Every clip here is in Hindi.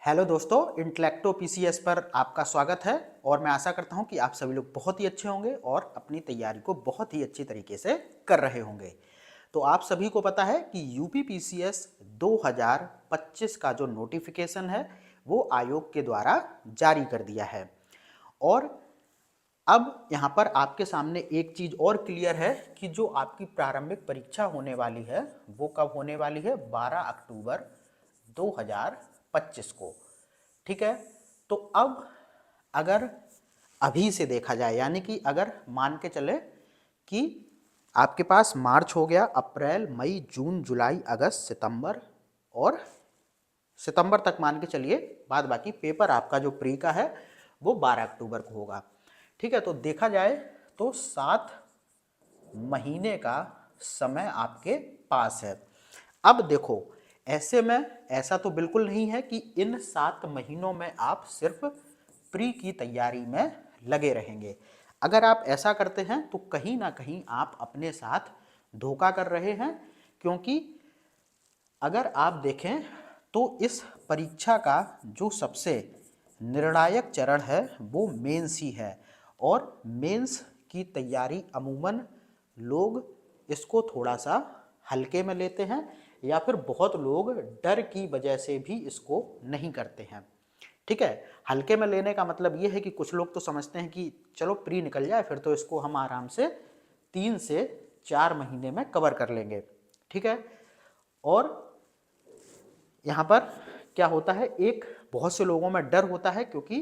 हेलो दोस्तों, इंटेलेक्टो पीसीएस पर आपका स्वागत है। और मैं आशा करता हूं कि आप सभी लोग बहुत ही अच्छे होंगे और अपनी तैयारी को बहुत ही अच्छी तरीके से कर रहे होंगे। तो आप सभी को पता है कि यूपी पीसीएस 2025 का जो नोटिफिकेशन है वो आयोग के द्वारा जारी कर दिया है। और अब यहाँ पर आपके सामने एक चीज़ और क्लियर है कि जो आपकी प्रारंभिक परीक्षा होने वाली है वो कब होने वाली है, 12 अक्टूबर 2025 को। ठीक है। तो अब अगर अभी से देखा जाए, यानी कि अगर मान के चले कि आपके पास मार्च हो गया, अप्रैल, मई, जून, जुलाई, अगस्त, सितंबर और सितंबर तक मान के चलिए, बाद बाकी पेपर आपका जो प्री का है वो 12 अक्टूबर को होगा। ठीक है। तो देखा जाए तो 7 महीने का समय आपके पास है। अब देखो, ऐसे में ऐसा तो बिल्कुल नहीं है कि इन 7 महीनों में आप सिर्फ प्री की तैयारी में लगे रहेंगे। अगर आप ऐसा करते हैं तो कहीं ना कहीं आप अपने साथ धोखा कर रहे हैं, क्योंकि अगर आप देखें तो इस परीक्षा का जो सबसे निर्णायक चरण है वो मेंस ही है। और मेंस की तैयारी अमूमन लोग इसको थोड़ा सा हल्के में लेते हैं, या फिर बहुत लोग डर की वजह से भी इसको नहीं करते हैं। ठीक है। हल्के में लेने का मतलब ये है कि कुछ लोग तो समझते हैं कि चलो प्री निकल जाए फिर तो इसको हम आराम से 3 से 4 महीने में कवर कर लेंगे। ठीक है। और यहाँ पर क्या होता है, एक बहुत से लोगों में डर होता है, क्योंकि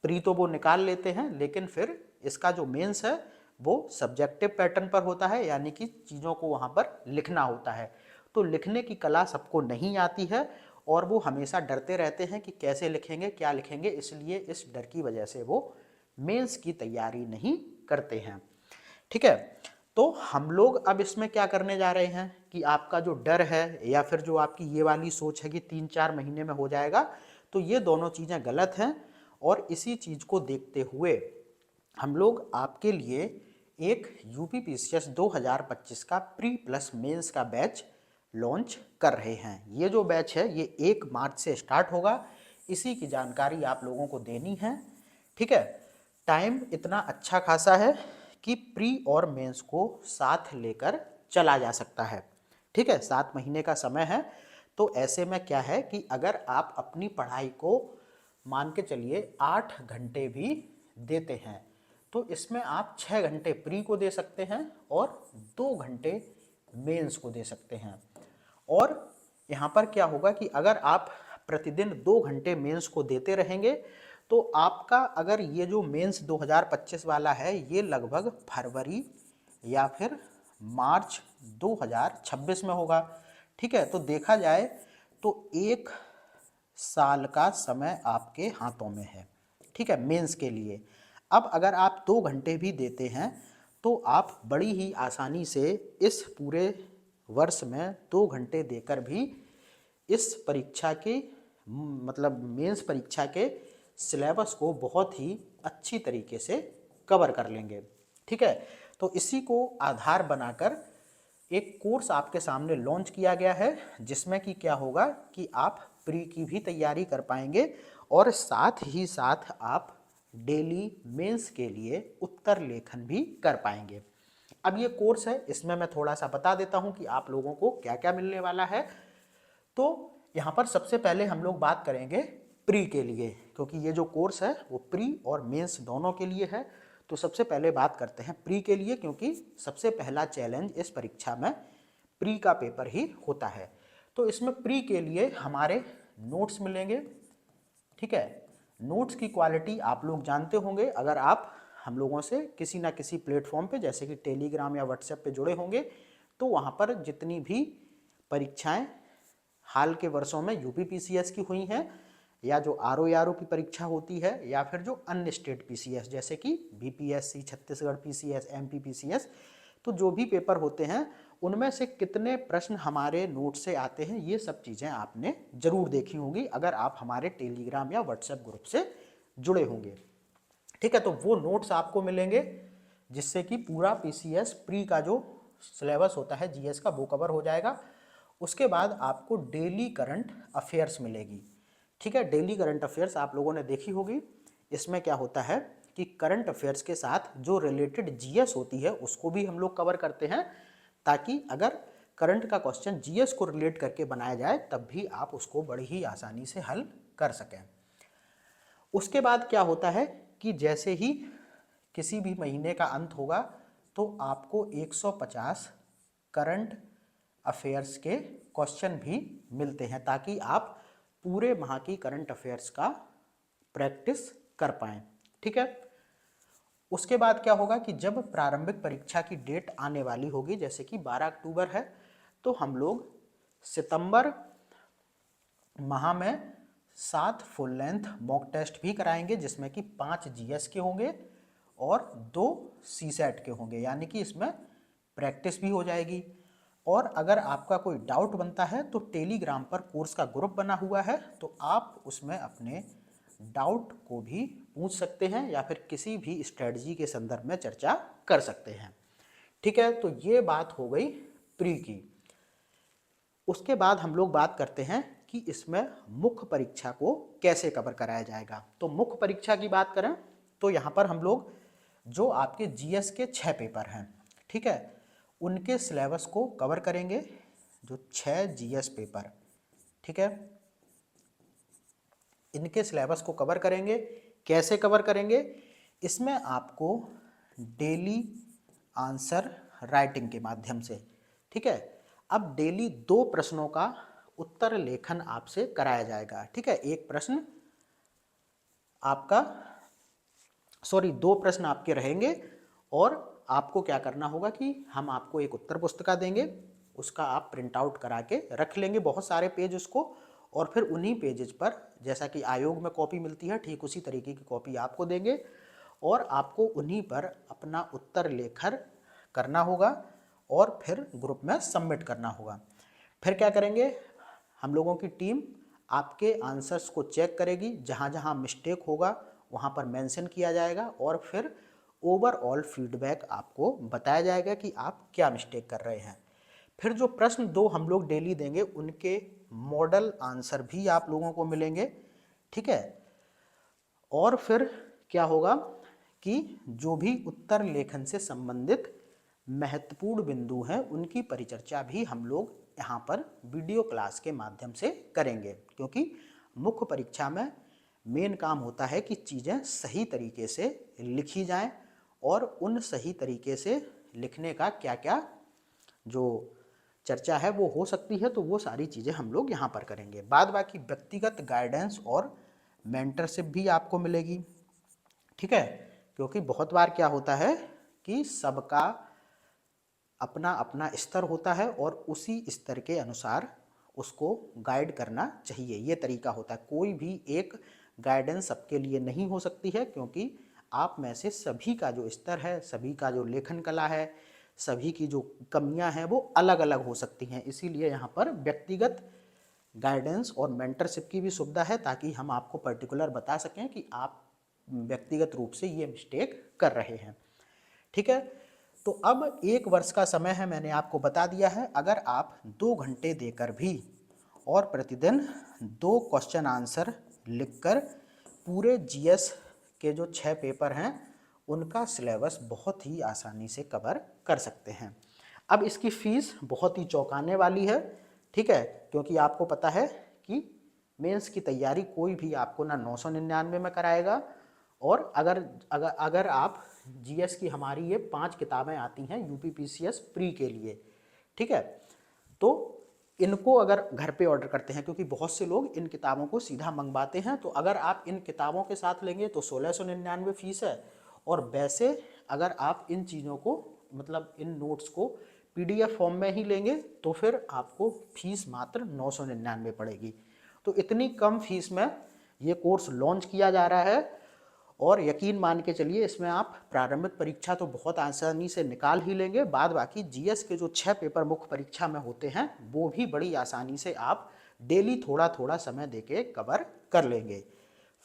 प्री तो वो निकाल लेते हैं लेकिन फिर इसका जो मेंस है वो सब्जेक्टिव पैटर्न पर होता है, यानी कि चीज़ों को वहाँ पर लिखना होता है। तो लिखने की कला सबको नहीं आती है और वो हमेशा डरते रहते हैं कि कैसे लिखेंगे, क्या लिखेंगे, इसलिए इस डर की वजह से वो मेंस की तैयारी नहीं करते हैं। ठीक है। तो हम लोग अब इसमें क्या करने जा रहे हैं कि आपका जो डर है या फिर जो आपकी ये वाली सोच है कि 3-4 महीने में हो जाएगा, तो ये दोनों चीज़ें गलत हैं। और इसी चीज़ को देखते हुए हम लोग आपके लिए एक यूपी पीसीएस 2025 का प्री प्लस मेंस का बैच लॉन्च कर रहे हैं। ये जो बैच है ये 1 मार्च से स्टार्ट होगा। इसी की जानकारी आप लोगों को देनी है। ठीक है। टाइम इतना अच्छा खासा है कि प्री और मेंस को साथ लेकर चला जा सकता है। ठीक है। 7 महीने का समय है। तो ऐसे में क्या है कि अगर आप अपनी पढ़ाई को मान के चलिए 8 घंटे भी देते हैं तो इसमें आप 6 घंटे प्री को दे सकते हैं और 2 घंटे मेंस को दे सकते हैं। और यहाँ पर क्या होगा कि अगर आप प्रतिदिन 2 घंटे मेंस को देते रहेंगे तो आपका अगर ये जो मेंस 2025 वाला है ये लगभग फरवरी या फिर मार्च 2026 में होगा। ठीक है। तो देखा जाए तो 1 साल का समय आपके हाथों में है। ठीक है, मेंस के लिए। अब अगर आप 2 घंटे भी देते हैं तो आप बड़ी ही आसानी से इस पूरे वर्ष में 2 घंटे देकर भी इस परीक्षा के मतलब मेंस परीक्षा के सिलेबस को बहुत ही अच्छी तरीके से कवर कर लेंगे। ठीक है। तो इसी को आधार बनाकर एक कोर्स आपके सामने लॉन्च किया गया है, जिसमें कि क्या होगा कि आप प्री की भी तैयारी कर पाएंगे और साथ ही साथ आप डेली मेंस के लिए उत्तर लेखन भी कर पाएंगे। अब ये कोर्स है, इसमें मैं थोड़ा सा बता देता हूं कि आप लोगों को क्या क्या मिलने वाला है। तो यहाँ पर सबसे पहले हम लोग बात करेंगे प्री के लिए, क्योंकि ये जो कोर्स है वो प्री और मेंस दोनों के लिए है। तो सबसे पहले बात करते हैं प्री के लिए, क्योंकि सबसे पहला चैलेंज इस परीक्षा में प्री का पेपर ही होता है। तो इसमें प्री के लिए हमारे नोट्स मिलेंगे। ठीक है। नोट्स की क्वालिटी आप लोग जानते होंगे, अगर आप हम लोगों से किसी ना किसी प्लेटफॉर्म पे जैसे कि टेलीग्राम या व्हाट्सएप पे जुड़े होंगे तो वहाँ पर जितनी भी परीक्षाएं हाल के वर्षों में यूपी पीसीएस की हुई हैं, या जो आरओ की परीक्षा होती है, या फिर जो अन्य स्टेट पीसीएस जैसे कि BPSC, Chhattisgarh PCS, MP PCS, तो जो भी पेपर होते हैं उनमें से कितने प्रश्न हमारे नोट से आते हैं, ये सब चीज़ें आपने जरूर देखी होंगी अगर आप हमारे टेलीग्राम या व्हाट्सएप ग्रुप से जुड़े होंगे। ठीक है। तो वो नोट्स आपको मिलेंगे जिससे कि पूरा पीसीएस प्री का जो सिलेबस होता है जीएस का वो कवर हो जाएगा। उसके बाद आपको डेली करंट अफेयर्स मिलेगी। ठीक है। डेली करंट अफेयर्स आप लोगों ने देखी होगी। इसमें क्या होता है कि करंट अफेयर्स के साथ जो रिलेटेड जीएस होती है उसको भी हम लोग कवर करते हैं, ताकि अगर करंट का क्वेश्चन जीएस को रिलेट करके बनाया जाए तब भी आप उसको बड़ी ही आसानी से हल कर सकें। उसके बाद क्या होता है कि जैसे ही किसी भी महीने का अंत होगा तो आपको 150 करंट अफेयर्स के क्वेश्चन भी मिलते हैं, ताकि आप पूरे माह की करंट अफेयर्स का प्रैक्टिस कर पाएं। ठीक है। उसके बाद क्या होगा कि जब प्रारंभिक परीक्षा की डेट आने वाली होगी, जैसे कि 12 अक्टूबर है, तो हम लोग सितंबर माह में 7 फुल लेंथ मॉक टेस्ट भी कराएंगे, जिसमें कि 5 जीएस के होंगे और 2 सीसेट के होंगे, यानी कि इसमें प्रैक्टिस भी हो जाएगी। और अगर आपका कोई डाउट बनता है तो टेलीग्राम पर कोर्स का ग्रुप बना हुआ है, तो आप उसमें अपने डाउट को भी पूछ सकते हैं या फिर किसी भी स्ट्रेटजी के संदर्भ में चर्चा कर सकते हैं। ठीक है। तो ये बात हो गई प्री की। उसके बाद हम लोग बात करते हैं कि इसमें मुख्य परीक्षा को कैसे कवर कराया जाएगा। तो मुख्य परीक्षा की बात करें तो यहाँ पर हम लोग जो आपके जीएस के 6 पेपर हैं, ठीक है, उनके सिलेबस को कवर करेंगे। जो 6 जीएस पेपर, ठीक है, इनके सिलेबस को कवर करेंगे। कैसे कवर करेंगे? इसमें आपको डेली आंसर राइटिंग के माध्यम से, ठीक है। अब डेली 2 प्रश्नों का उत्तर लेखन आपसे कराया जाएगा। ठीक है। एक प्रश्न आपका, सॉरी, 2 प्रश्न आपके रहेंगे और आपको क्या करना होगा कि हम आपको एक उत्तर पुस्तिका देंगे, उसका आप प्रिंट आउट करा के रख लेंगे, बहुत सारे पेज उसको, और फिर उन्हीं पेजेस पर जैसा कि आयोग में कॉपी मिलती है ठीक उसी तरीके की कॉपी आपको देंगे और आपको उन्हीं पर अपना उत्तर लेखन करना होगा और फिर ग्रुप में सबमिट करना होगा। फिर क्या करेंगे, हम लोगों की टीम आपके आंसर्स को चेक करेगी, जहाँ जहाँ मिस्टेक होगा वहाँ पर मेंशन किया जाएगा और फिर ओवरऑल फीडबैक आपको बताया जाएगा कि आप क्या मिस्टेक कर रहे हैं। फिर जो प्रश्न 2 हम लोग डेली देंगे उनके मॉडल आंसर भी आप लोगों को मिलेंगे। ठीक है। और फिर क्या होगा कि जो भी उत्तर लेखन से संबंधित महत्वपूर्ण बिंदु हैं उनकी परिचर्चा भी हम लोग यहाँ पर वीडियो क्लास के माध्यम से करेंगे, क्योंकि मुख्य परीक्षा में मेन काम होता है कि चीज़ें सही तरीके से लिखी जाएं और उन सही तरीके से लिखने का क्या क्या जो चर्चा है वो हो सकती है, तो वो सारी चीज़ें हम लोग यहाँ पर करेंगे। बाद बाकी व्यक्तिगत गाइडेंस और मेंटरशिप भी आपको मिलेगी। ठीक है। क्योंकि बहुत बार क्या होता है कि सबका अपना अपना स्तर होता है और उसी स्तर के अनुसार उसको गाइड करना चाहिए, ये तरीका होता है। कोई भी एक गाइडेंस सबके लिए नहीं हो सकती है, क्योंकि आप में से सभी का जो स्तर है, सभी का जो लेखन कला है, सभी की जो कमियां हैं वो अलग अलग हो सकती हैं। इसीलिए यहाँ पर व्यक्तिगत गाइडेंस और मेंटरशिप की भी सुविधा है, ताकि हम आपको पर्टिकुलर बता सकें कि आप व्यक्तिगत रूप से ये मिस्टेक कर रहे हैं। ठीक है। तो अब 1 वर्ष का समय है, मैंने आपको बता दिया है। अगर आप 2 घंटे देकर भी और प्रतिदिन 2 क्वेश्चन आंसर लिखकर पूरे जीएस के जो 6 पेपर हैं उनका सिलेबस बहुत ही आसानी से कवर कर सकते हैं। अब इसकी फ़ीस बहुत ही चौंकाने वाली है। ठीक है। क्योंकि आपको पता है कि मेंस की तैयारी कोई भी आपको ना 999 में कराएगा, और अगर अगर अगर आप जीएस की हमारी ये 5 किताबें आती हैं यूपीपीसीएस प्री के लिए, ठीक है, तो इनको अगर घर पे ऑर्डर करते हैं, क्योंकि बहुत से लोग इन किताबों को सीधा मंगवाते हैं, तो अगर आप इन किताबों के साथ लेंगे तो 1699 फीस है। और वैसे अगर आप इन चीज़ों को, मतलब इन नोट्स को पीडीएफ फॉर्म में ही लेंगे तो फिर आपको फीस मात्र 999 पड़ेगी। तो इतनी कम फीस में ये कोर्स लॉन्च किया जा रहा है, और यकीन मान के चलिए इसमें आप प्रारंभिक परीक्षा तो बहुत आसानी से निकाल ही लेंगे, बाद बाकी जीएस के जो 6 पेपर मुख्य परीक्षा में होते हैं वो भी बड़ी आसानी से आप डेली थोड़ा थोड़ा समय देके कवर कर लेंगे।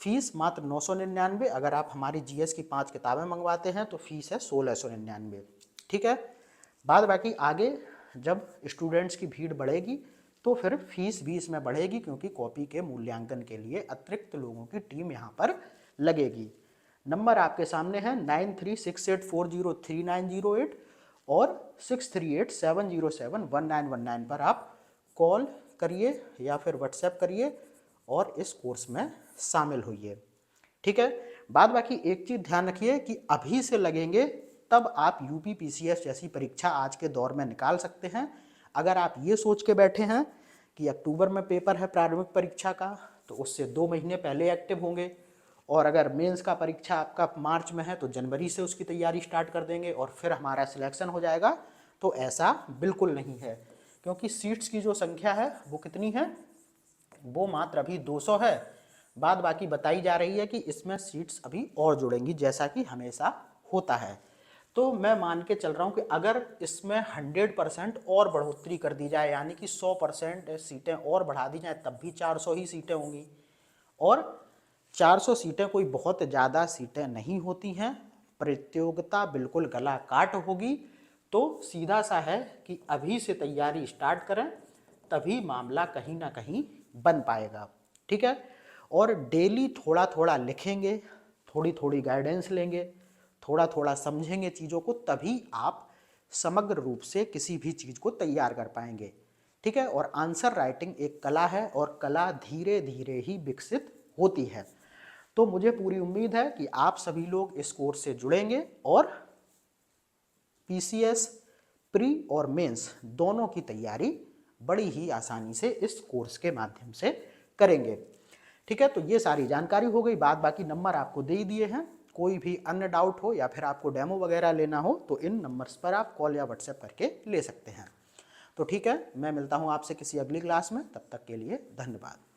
फीस मात्र 999। अगर आप हमारी जीएस की 5 किताबें मंगवाते हैं तो फीस है 1699। ठीक है। बाद बाकी आगे जब स्टूडेंट्स की भीड़ बढ़ेगी तो फिर फीस भी इसमें बढ़ेगी, क्योंकि कॉपी के मूल्यांकन के लिए अतिरिक्त लोगों की टीम यहाँ पर लगेगी। नंबर आपके सामने है 9368403908 और 6387071919 पर आप कॉल करिए या फिर व्हाट्सएप करिए और इस कोर्स में शामिल होइए। ठीक है। बाद बाकी एक चीज़ ध्यान रखिए कि अभी से लगेंगे तब आप यूपी पीसीएस जैसी परीक्षा आज के दौर में निकाल सकते हैं। अगर आप ये सोच के बैठे हैं कि अक्टूबर में पेपर है प्रारंभिक परीक्षा का, तो उससे 2 महीने पहले एक्टिव होंगे, और अगर मेंस का परीक्षा आपका मार्च में है तो जनवरी से उसकी तैयारी स्टार्ट कर देंगे और फिर हमारा सिलेक्शन हो जाएगा, तो ऐसा बिल्कुल नहीं है। क्योंकि सीट्स की जो संख्या है वो कितनी है, वो मात्र अभी 200 है। बाद बाकी बताई जा रही है कि इसमें सीट्स अभी और जुड़ेंगी, जैसा कि हमेशा होता है। तो मैं मान के चल रहा हूँ कि अगर इसमें 100% और बढ़ोतरी कर दी जाए, यानी कि 100% सीटें और बढ़ा दी जाए, तब भी 400 ही सीटें होंगी। और 400 सीटें कोई बहुत ज़्यादा सीटें नहीं होती हैं, प्रतियोगिता बिल्कुल गला काट होगी। तो सीधा सा है कि अभी से तैयारी स्टार्ट करें, तभी मामला कहीं ना कहीं बन पाएगा। ठीक है। और डेली थोड़ा थोड़ा लिखेंगे, थोड़ी थोड़ी गाइडेंस लेंगे, थोड़ा थोड़ा समझेंगे चीज़ों को, तभी आप समग्र रूप से किसी भी चीज़ को तैयार कर पाएंगे। ठीक है। और आंसर राइटिंग एक कला है और कला धीरे धीरे ही विकसित होती है। तो मुझे पूरी उम्मीद है कि आप सभी लोग इस कोर्स से जुड़ेंगे और पीसीएस प्री और मेंस दोनों की तैयारी बड़ी ही आसानी से इस कोर्स के माध्यम से करेंगे। ठीक है। तो ये सारी जानकारी हो गई। बाद बाकी नंबर आपको दे ही दिए हैं। कोई भी अन्य डाउट हो या फिर आपको डेमो वगैरह लेना हो तो इन नंबर्स पर आप कॉल या व्हाट्सएप करके ले सकते हैं। तो ठीक है, मैं मिलता हूँ आपसे किसी अगली क्लास में। तब तक के लिए धन्यवाद।